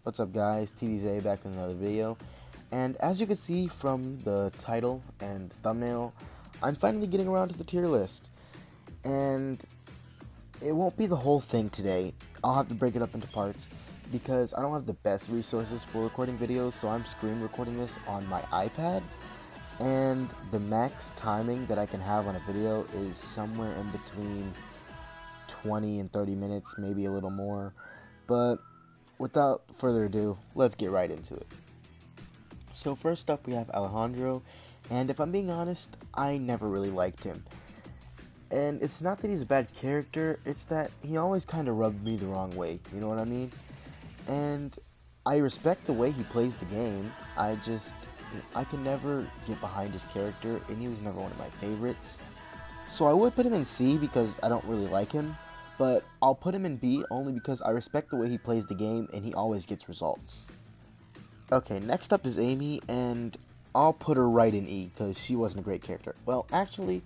What's up guys, TDZ back with another video, and as you can see from the title and the thumbnail, I'm finally getting around to the tier list, and it won't be the whole thing today. I'll have to break it up into parts, because I don't have the best resources for recording videos, so I'm screen recording this on my iPad, and the max timing that I can have on a video is somewhere in between 20 and 30 minutes, maybe a little more, but without further ado, let's get right into it. So first up we have Alejandro, and if I'm being honest, I never really liked him. And it's not that he's a bad character, it's that he always kind of rubbed me the wrong way, you know what I mean? And I respect the way he plays the game, I can never get behind his character, and he was never one of my favorites. So I would put him in C because I don't really like him, but I'll put him in B only because I respect the way he plays the game and he always gets results. Okay, next up is Amy, and I'll put her right in E because she wasn't a great character. Well, actually,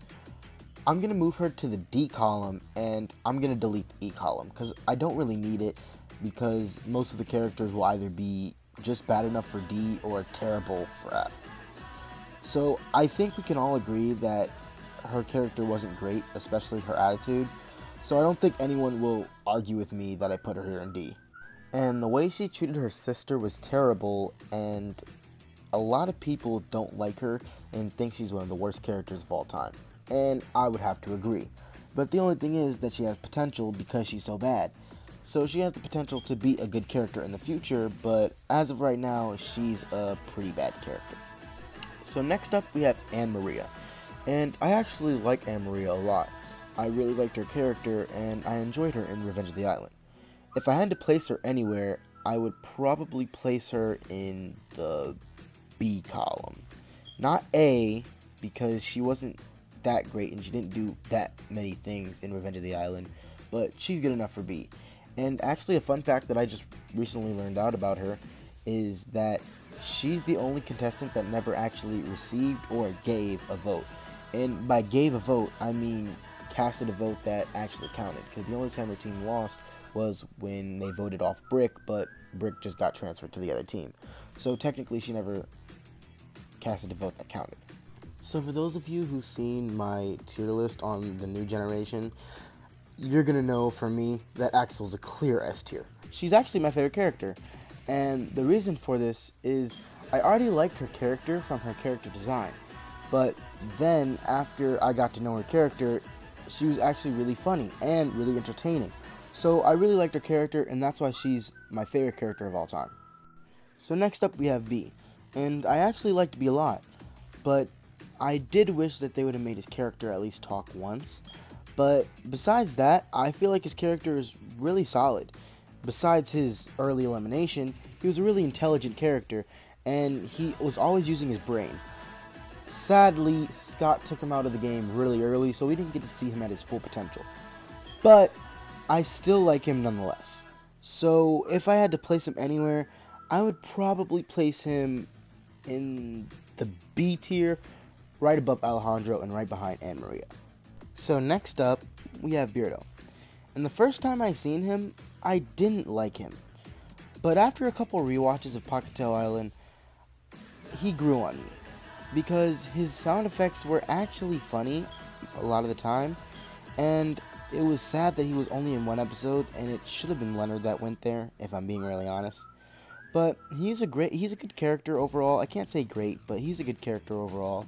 I'm going to move her to the D column and I'm going to delete the E column because I don't really need it, because most of the characters will either be just bad enough for D or terrible for F. So I think we can all agree that her character wasn't great, especially her attitude. So I don't think anyone will argue with me that I put her here in D. And the way she treated her sister was terrible, and a lot of people don't like her and think she's one of the worst characters of all time. And I would have to agree. But the only thing is that she has potential because she's so bad. So she has the potential to be a good character in the future, but as of right now, she's a pretty bad character. So next up we have Anne Maria. And I actually like Anne Maria a lot. I really liked her character, and I enjoyed her in Revenge of the Island. If I had to place her anywhere, I would probably place her in the B column. Not A, because she wasn't that great and she didn't do that many things in Revenge of the Island, but she's good enough for B. And actually, a fun fact that I just recently learned out about her is that she's the only contestant that never actually received or gave a vote. And by gave a vote, I mean casted a vote that actually counted, because the only time her team lost was when they voted off Brick, but Brick just got transferred to the other team. So technically she never casted a vote that counted. So for those of you who've seen my tier list on the new generation, you're gonna know from me that Axel's a clear S tier. She's actually my favorite character, and the reason for this is I already liked her character from her character design, but then after I got to know her character, she was actually really funny and really entertaining. So I really liked her character, and that's why she's my favorite character of all time. So next up we have B, and I actually liked B a lot, but I did wish that they would have made his character at least talk once. But besides that, I feel like his character is really solid. Besides his early elimination, he was a really intelligent character, and he was always using his brain. Sadly, Scott took him out of the game really early, so we didn't get to see him at his full potential. But I still like him nonetheless. So if I had to place him anywhere, I would probably place him in the B tier, right above Alejandro and right behind Anne Maria. So next up, we have Beardo. And the first time I seen him, I didn't like him. But after a couple rewatches of Pockettail Island, he grew on me, because his sound effects were actually funny a lot of the time, and it was sad that he was only in one episode, and it should have been Leonard that went there, if I'm being really honest. But he's a good character overall. I can't say great, but he's a good character overall.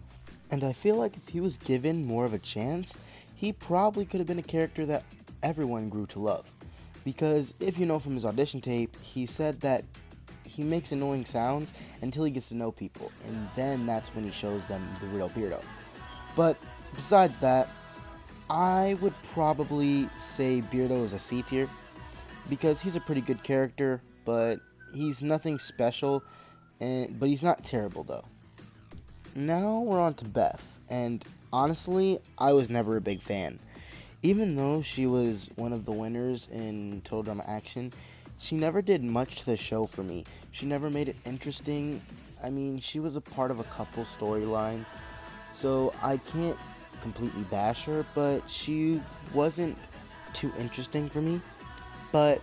And I feel like if he was given more of a chance, he probably could have been a character that everyone grew to love. Because if you know from his audition tape, he said that he makes annoying sounds until he gets to know people, and then that's when he shows them the real Beardo. But besides that, I would probably say Beardo is a C tier, because he's a pretty good character, but he's nothing special, but he's not terrible though. Now we're on to Beth, and honestly, I was never a big fan. Even though she was one of the winners in Total Drama Action, she never did much to the show for me. She never made it interesting. I mean, she was a part of a couple storylines, so I can't completely bash her, but she wasn't too interesting for me. But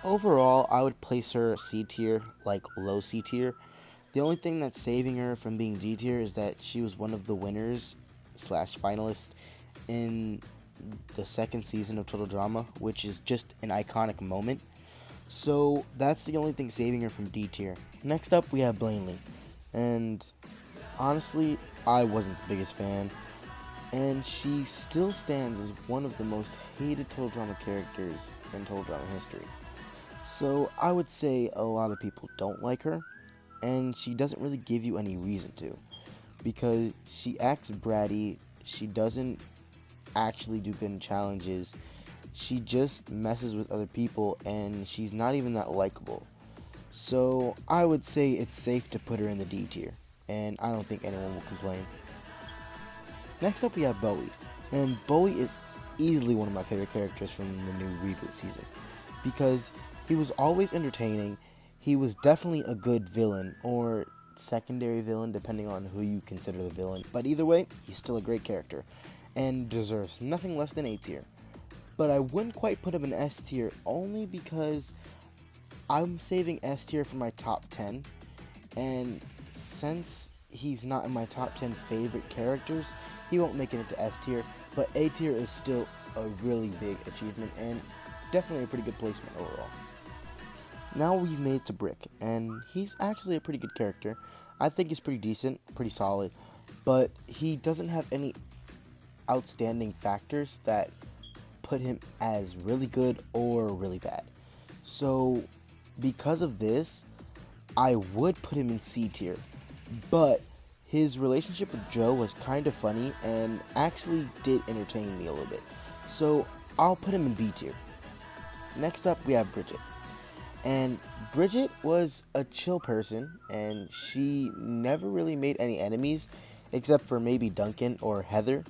Overall, I would place her C tier, like low C tier. The only thing that's saving her from being D tier is that she was one of the winners slash finalists in the second season of Total Drama, which is just an iconic moment. So that's the only thing saving her from D tier. Next up, we have Blaney. And honestly, I wasn't the biggest fan. And she still stands as one of the most hated Total Drama characters in Total Drama history. So I would say a lot of people don't like her, and she doesn't really give you any reason to, because she acts bratty, she doesn't actually do good in challenges, she just messes with other people, and she's not even that likable. So I would say it's safe to put her in the D tier, and I don't think anyone will complain. Next up we have Bowie, and Bowie is easily one of my favorite characters from the new Reboot season, because he was always entertaining, he was definitely a good villain, or secondary villain depending on who you consider the villain, but either way, he's still a great character, and deserves nothing less than A tier. But I wouldn't quite put him in S tier, only because I'm saving S tier for my top 10, and since he's not in my top 10 favorite characters, he won't make it into S tier, but A tier is still a really big achievement, and definitely a pretty good placement overall. Now we've made it to Brick, and he's actually a pretty good character. I think he's pretty decent, pretty solid, but he doesn't have any outstanding factors that put him as really good or really bad. So because of this, I would put him in C tier, but his relationship with Joe was kind of funny and actually did entertain me a little bit. So I'll put him in B tier. Next up, we have Bridget. And Bridget was a chill person, and she never really made any enemies, except for maybe Duncan or Heather.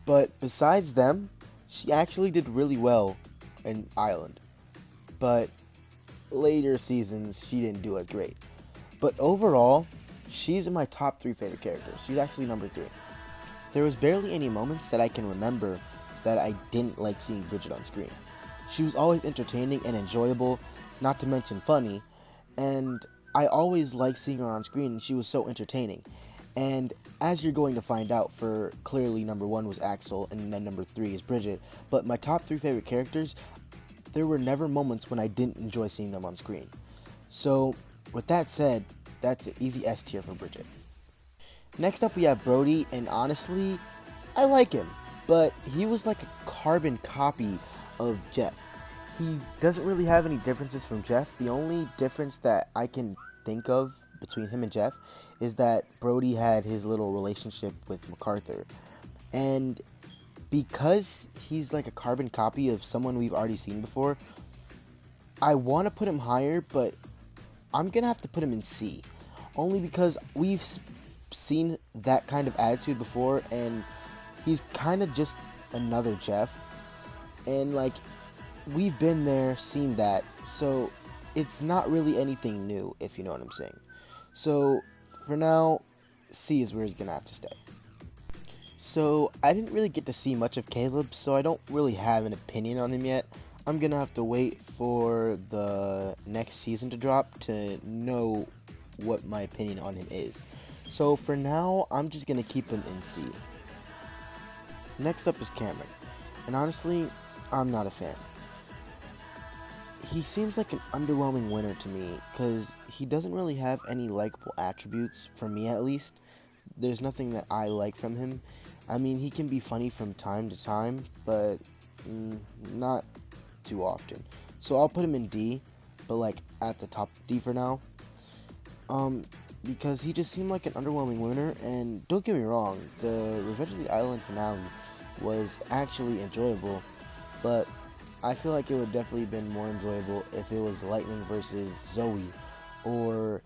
But besides them, she actually did really well in Island. But later seasons, she didn't do as great. But overall, she's in my top 3 favorite characters. She's actually number 3. There was barely any moments that I can remember that I didn't like seeing Bridget on screen. She was always entertaining and enjoyable, not to mention funny, and I always liked seeing her on screen. She was so entertaining. And as you're going to find out, for clearly number 1 was Axel, and then number 3 is Bridget, but my top 3 favorite characters, there were never moments when I didn't enjoy seeing them on screen. So, with that said, that's an easy S tier for Bridget. Next up we have Brody, and honestly, I like him, but he was like a carbon copy of Jeff. He doesn't really have any differences from Jeff. The only difference that I can think of between him and Jeff is that Brody had his little relationship with MacArthur. And because he's like a carbon copy of someone we've already seen before, I want to put him higher, but I'm going to have to put him in C. Only because we've seen that kind of attitude before, and he's kind of just another Jeff. And like, we've been there, seen that, so it's not really anything new, if you know what I'm saying. So for now, C is where he's gonna have to stay. So I didn't really get to see much of Caleb, so I don't really have an opinion on him yet. I'm gonna have to wait for the next season to drop to know what my opinion on him is. So for now, I'm just gonna keep him in C. Next up is Cameron, and honestly, I'm not a fan. He seems like an underwhelming winner to me, because he doesn't really have any likable attributes, for me at least. There's nothing that I like from him. I mean, he can be funny from time to time, but not too often. So I'll put him in D, but like at the top D for now. Because he just seemed like an underwhelming winner, and don't get me wrong, the Revenge of the Island finale was actually enjoyable, but I feel like it would definitely been more enjoyable if it was Lightning versus Zoe, or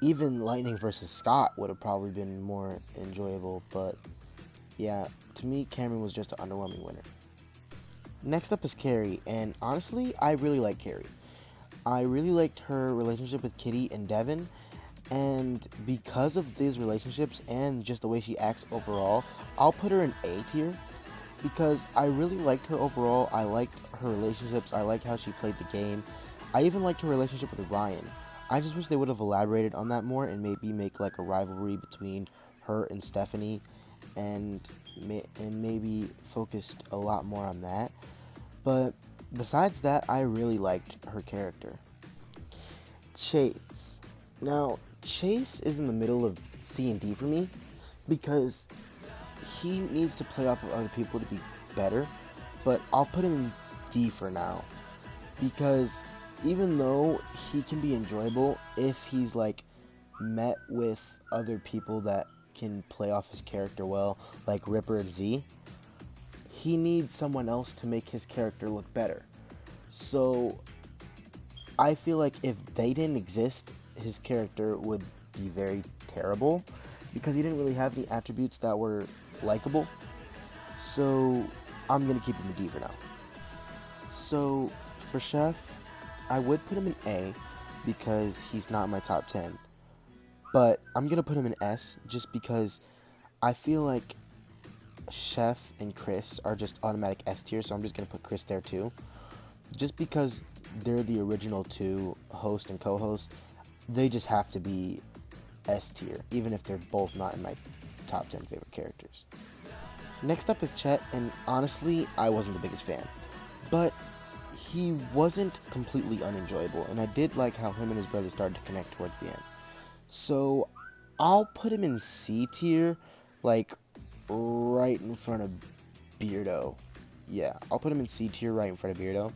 even Lightning versus Scott would have probably been more enjoyable. But yeah, to me, Cameron was just an underwhelming winner. Next up is Carrie, and honestly, I really like Carrie. I really liked her relationship with Kitty and Devin, and because of these relationships and just the way she acts overall, I'll put her in A tier. because I really liked her overall. I liked her relationships. I liked how she played the game. I even liked her relationship with Ryan. I just wish they would have elaborated on that more and maybe make like a rivalry between her and Stephanie, and maybe focused a lot more on that. But besides that, I really liked her character. Chase. Now, Chase is in the middle of C and D for me because he needs to play off of other people to be better, but I'll put him in D for now because even though he can be enjoyable if he's like met with other people that can play off his character well, like Ripper and Z, he needs someone else to make his character look better. So I feel like if they didn't exist, his character would be very terrible because he didn't really have any attributes that were likable. So I'm going to keep him a D for now. So for Chef, I would put him in A because he's not in my top 10. But I'm going to put him in S just because I feel like Chef and Chris are just automatic S tier, so I'm just going to put Chris there too. Just because they're the original two, host and co-host, they just have to be S tier, even if they're both not in my top 10 favorite characters. Next up is Chet, and honestly, I wasn't the biggest fan. But he wasn't completely unenjoyable, and I did like how him and his brother started to connect towards the end. So I'll put him in C tier, like right in front of Beardo. Yeah, I'll put him in C tier right in front of Beardo.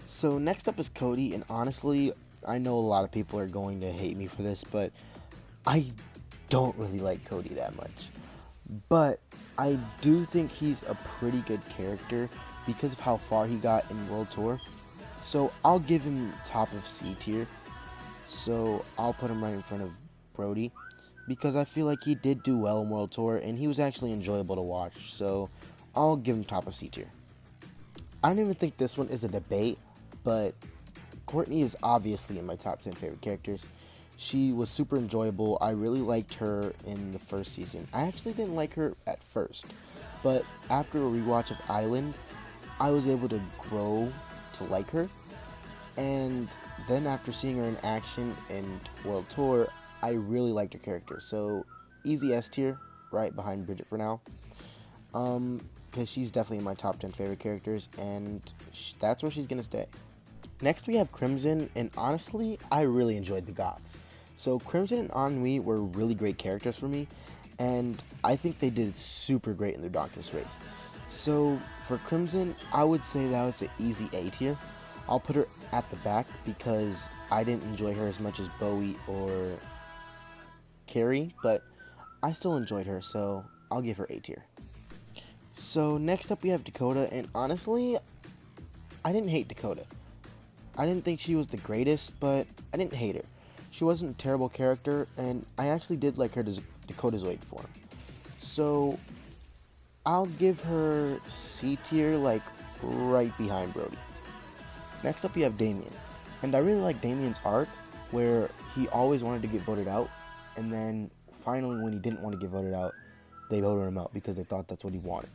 So next up is Cody, and honestly, I know a lot of people are going to hate me for this, but I don't really like Cody that much. But I do think he's a pretty good character because of how far he got in World Tour. So I'll give him top of C tier. So I'll put him right in front of Brody because I feel like he did do well in World Tour and he was actually enjoyable to watch. So I'll give him top of C tier. I don't even think this one is a debate, but Courtney is obviously in my top 10 favorite characters. She was super enjoyable. I really liked her in the first season. I actually didn't like her at first, but after a rewatch of Island, I was able to grow to like her. And then after seeing her in action in World Tour, I really liked her character. So easy S tier, right behind Bridget for now. Because she's definitely in my top 10 favorite characters, and that's where she's going to stay. Next we have Crimson, and honestly, I really enjoyed the Goths. So Crimson and Ennui were really great characters for me, and I think they did super great in their Darkness race. So for Crimson, I would say that was an easy A tier. I'll put her at the back because I didn't enjoy her as much as Bowie or Carrie, but I still enjoyed her, so I'll give her A tier. So next up we have Dakota, and honestly, I didn't hate Dakota. I didn't think she was the greatest, but I didn't hate her. She wasn't a terrible character, and I actually did like her Dakotazoid form. So I'll give her C tier, like right behind Brody. Next up we have Damien, and I really like Damien's arc, where he always wanted to get voted out, and then finally when he didn't want to get voted out, they voted him out because they thought that's what he wanted.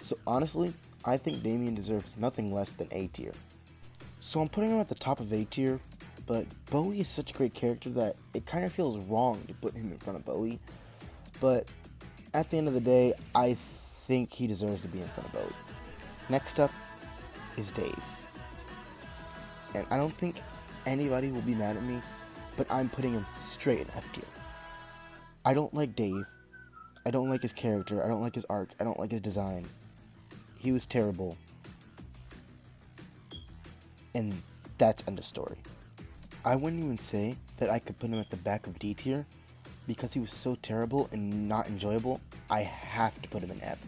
So honestly, I think Damien deserves nothing less than A tier. So I'm putting him at the top of A tier, but Bowie is such a great character that it kind of feels wrong to put him in front of Bowie. But at the end of the day, I think he deserves to be in front of Bowie. Next up is Dave. And I don't think anybody will be mad at me, but I'm putting him straight in F tier. I don't like Dave. I don't like his character. I don't like his arc. I don't like his design. He was terrible. And that's end of story. I wouldn't even say that I could put him at the back of D tier because he was so terrible and not enjoyable. I have to put him in F.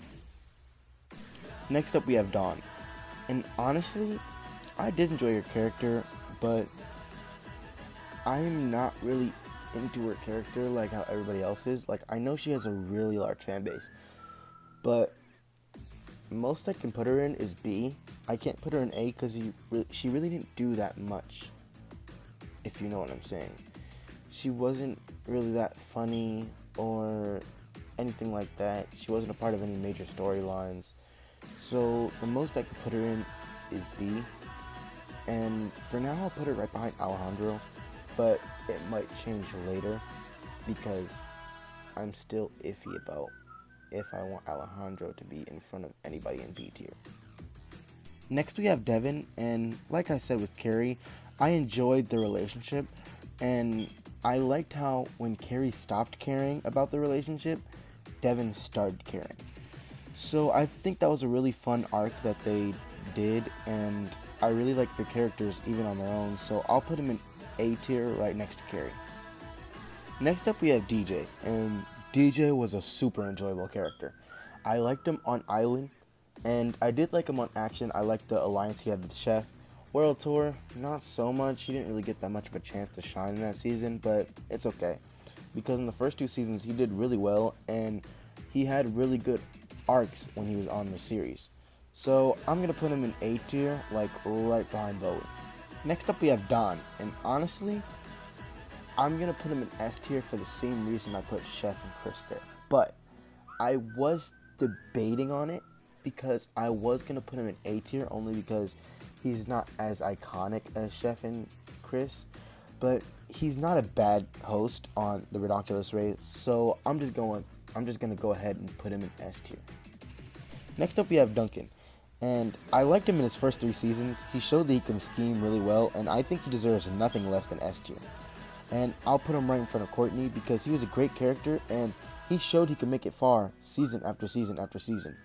Next up we have Dawn. And honestly, I did enjoy her character, but I'm not really into her character like how everybody else is. Like, I know she has a really large fan base, but most I can put her in is B. I can't put her in A because she really didn't do that much, if you know what I'm saying. She wasn't really that funny or anything like that. She wasn't a part of any major storylines. So the most I could put her in is B. And for now, I'll put her right behind Alejandro, but it might change later because I'm still iffy about if I want Alejandro to be in front of anybody in B tier. Next we have Devin, and like I said with Carrie, I enjoyed the relationship, and I liked how when Carrie stopped caring about the relationship, Devin started caring. So I think that was a really fun arc that they did, and I really like their characters even on their own, so I'll put him in A tier right next to Carrie. Next up we have DJ, and DJ was a super enjoyable character. I liked him on Island, and I did like him on Action. I liked the alliance he had with Chef. World Tour, not so much. He didn't really get that much of a chance to shine in that season, but it's okay. Because in the first 2 seasons he did really well, and he had really good arcs when he was on the series. So I'm going to put him in A tier, like right behind Bowie. Next up we have Don, and honestly, I'm going to put him in S tier for the same reason I put Chef and Chris there. But I was debating on it because I was going to put him in A tier only because he's not as iconic as Chef and Chris. But he's not a bad host on the Redonkulous Race, so I'm just going to go ahead and put him in S tier. Next up we have Duncan. And I liked him in his first 3 seasons. He showed that he can scheme really well, and I think he deserves nothing less than S tier. And I'll put him right in front of Courtney because he was a great character and he showed he could make it far season after season after season.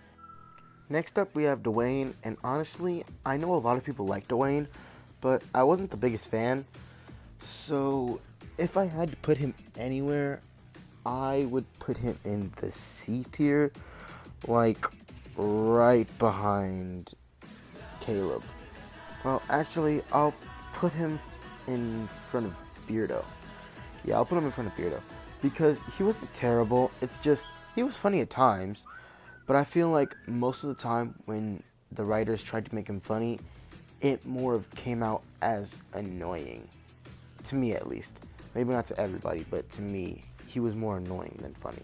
Next up we have Dwayne, and honestly, I know a lot of people like Dwayne, but I wasn't the biggest fan. So if I had to put him anywhere, I would put him in the C tier, like right behind Caleb. Well, actually, I'll put him in front of Beardo. Yeah, I'll put him in front of Beardo because he wasn't terrible. It's just he was funny at times, but I feel like most of the time when the writers tried to make him funny, it more of came out as annoying. To me, at least. Maybe not to everybody, but to me, he was more annoying than funny.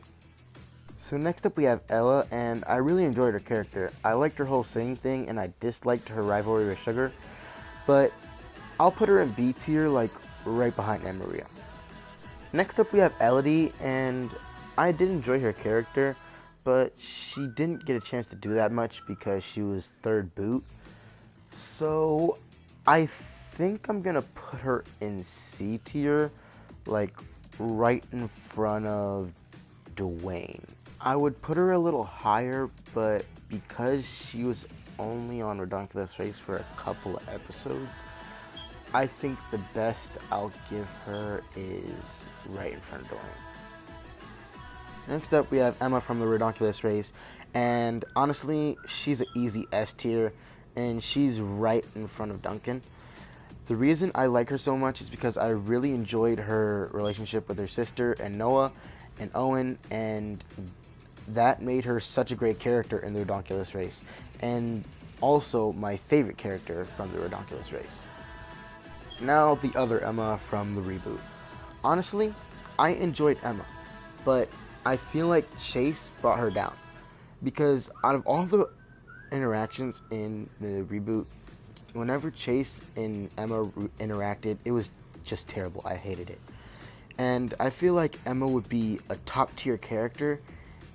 So next up we have Ella, and I really enjoyed her character. I liked her whole singing thing, and I disliked her rivalry with Sugar. But I'll put her in B tier, like right behind Anne Maria. Next up we have Elodie, and I did enjoy her character, but she didn't get a chance to do that much because she was 3rd boot. So I think I'm gonna put her in C tier, like right in front of Dwayne. I would put her a little higher, but because she was only on Redonkulous Race for a couple of episodes, I think the best I'll give her is right in front of Dwayne. Next up, we have Emma from the Redonkulous Race, and honestly, she's an easy S tier, and she's right in front of Duncan. The reason I like her so much is because I really enjoyed her relationship with her sister and Noah and Owen, and that made her such a great character in the Redonkulous Race, and also my favorite character from the Redonkulous Race. Now the other Emma from the reboot. Honestly, I enjoyed Emma, but I feel like Chase brought her down because out of all the interactions in the reboot, whenever Chase and Emma interacted, it was just terrible. I hated it. And I feel like Emma would be a top tier character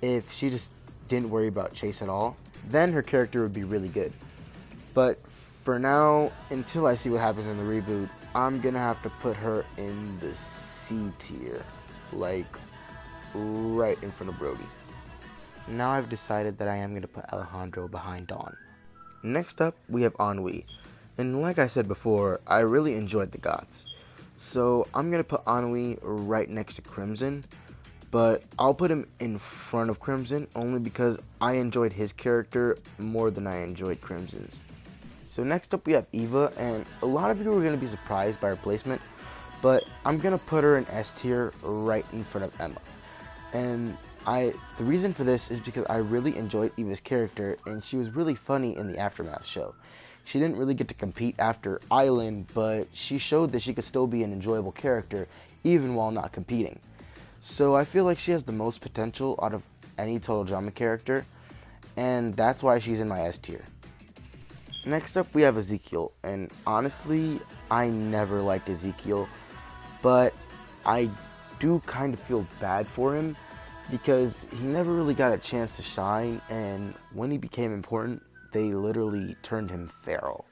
if she just didn't worry about Chase at all. Then her character would be really good. But for now, until I see what happens in the reboot, I'm gonna have to put her in the C tier, like right in front of Brody. Now I've decided that I am gonna put Alejandro behind Dawn. Next up, we have Ennui. And like I said before, I really enjoyed the Goths. So I'm gonna put Ennui right next to Crimson, but I'll put him in front of Crimson only because I enjoyed his character more than I enjoyed Crimson's. So next up we have Eva, and a lot of you are going to be surprised by her placement, but I'm going to put her in S tier right in front of Emma. And the reason for this is because I really enjoyed Eva's character, and she was really funny in the Aftermath show. She didn't really get to compete after Island, but she showed that she could still be an enjoyable character even while not competing. So I feel like she has the most potential out of any Total Drama character, and that's why she's in my S tier. Next up, we have Ezekiel, and honestly, I never liked Ezekiel, but I do kind of feel bad for him because he never really got a chance to shine, and when he became important, they literally turned him feral.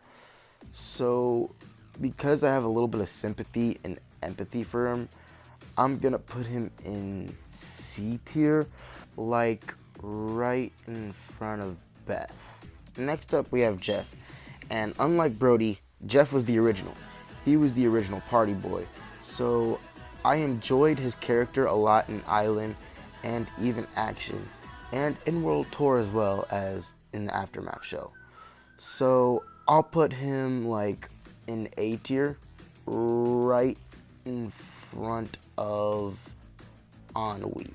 So, because I have a little bit of sympathy and empathy for him, I'm gonna put him in C tier, like right in front of Beth. Next up, we have Jeff, and unlike Brody, Jeff was the original. He was the original party boy, so I enjoyed his character a lot in Island and even Action, and in World Tour as well as in the Aftermath show. So I'll put him like in A tier, right in front of Ennui.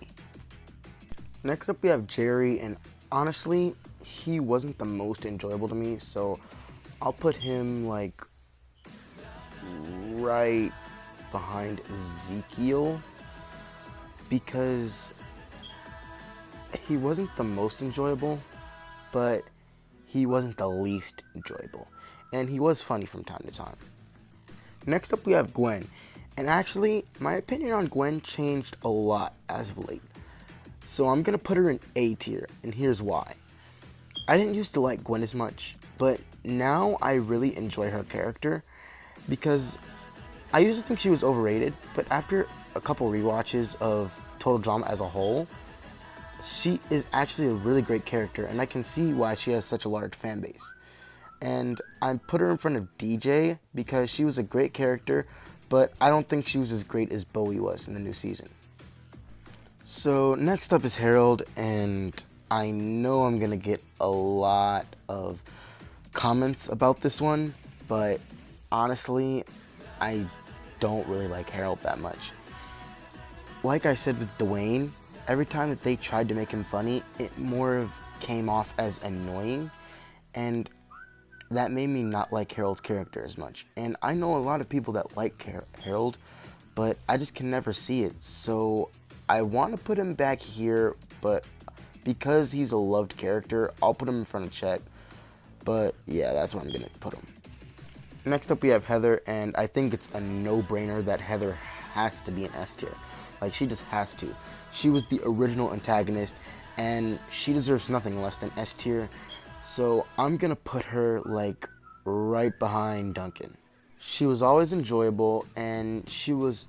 Next up we have Jerry, and honestly, he wasn't the most enjoyable to me, so I'll put him like right behind Ezekiel because he wasn't the most enjoyable, but he wasn't the least enjoyable, and he was funny from time to time. Next up we have Gwen, and actually my opinion on Gwen changed a lot as of late, so I'm gonna put her in A tier, and here's why. I didn't used to like Gwen as much, but now I really enjoy her character because I used to think she was overrated, but after a couple rewatches of Total Drama as a whole, she is actually a really great character, and I can see why she has such a large fan base. And I put her in front of DJ because she was a great character, but I don't think she was as great as Bowie was in the new season. So next up is Harold, and I know I'm gonna get a lot of comments about this one, but honestly, I don't really like Harold that much. Like I said with Dwayne, every time that they tried to make him funny, it more of came off as annoying, and that made me not like Harold's character as much. And I know a lot of people that like Harold, but I just can never see it. So I want to put him back here, but because he's a loved character, I'll put him in front of Chet. But yeah, that's where I'm going to put him. Next up we have Heather, and I think it's a no-brainer that Heather has to be an S tier. Like, she just has to. She was the original antagonist, and she deserves nothing less than S tier. So I'm gonna put her like right behind Duncan. She was always enjoyable, and she was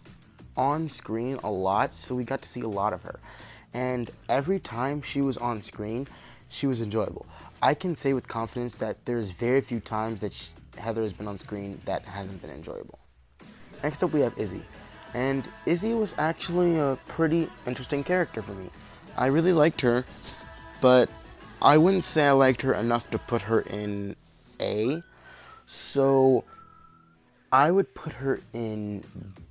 on screen a lot, so we got to see a lot of her. And every time she was on screen, she was enjoyable. I can say with confidence that there's very few times that Heather has been on screen that hasn't been enjoyable. Next up we have Izzy. And Izzy was actually a pretty interesting character for me. I really liked her, but I wouldn't say I liked her enough to put her in A. So I would put her in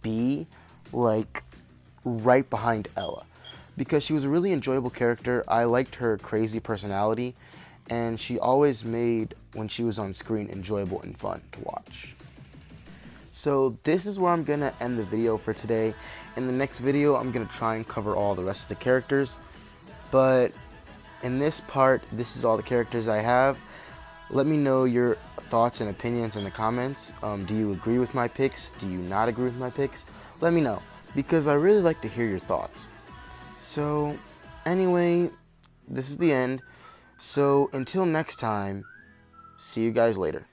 B, like right behind Ella, because she was a really enjoyable character. I liked her crazy personality, and she always made, when she was on screen, enjoyable and fun to watch. So this is where I'm going to end the video for today. In the next video, I'm going to try and cover all the rest of the characters. But in this part, this is all the characters I have. Let me know your thoughts and opinions in the comments. Do you agree with my picks? Do you not agree with my picks? Let me know, because I really like to hear your thoughts. So anyway, this is the end. So until next time, see you guys later.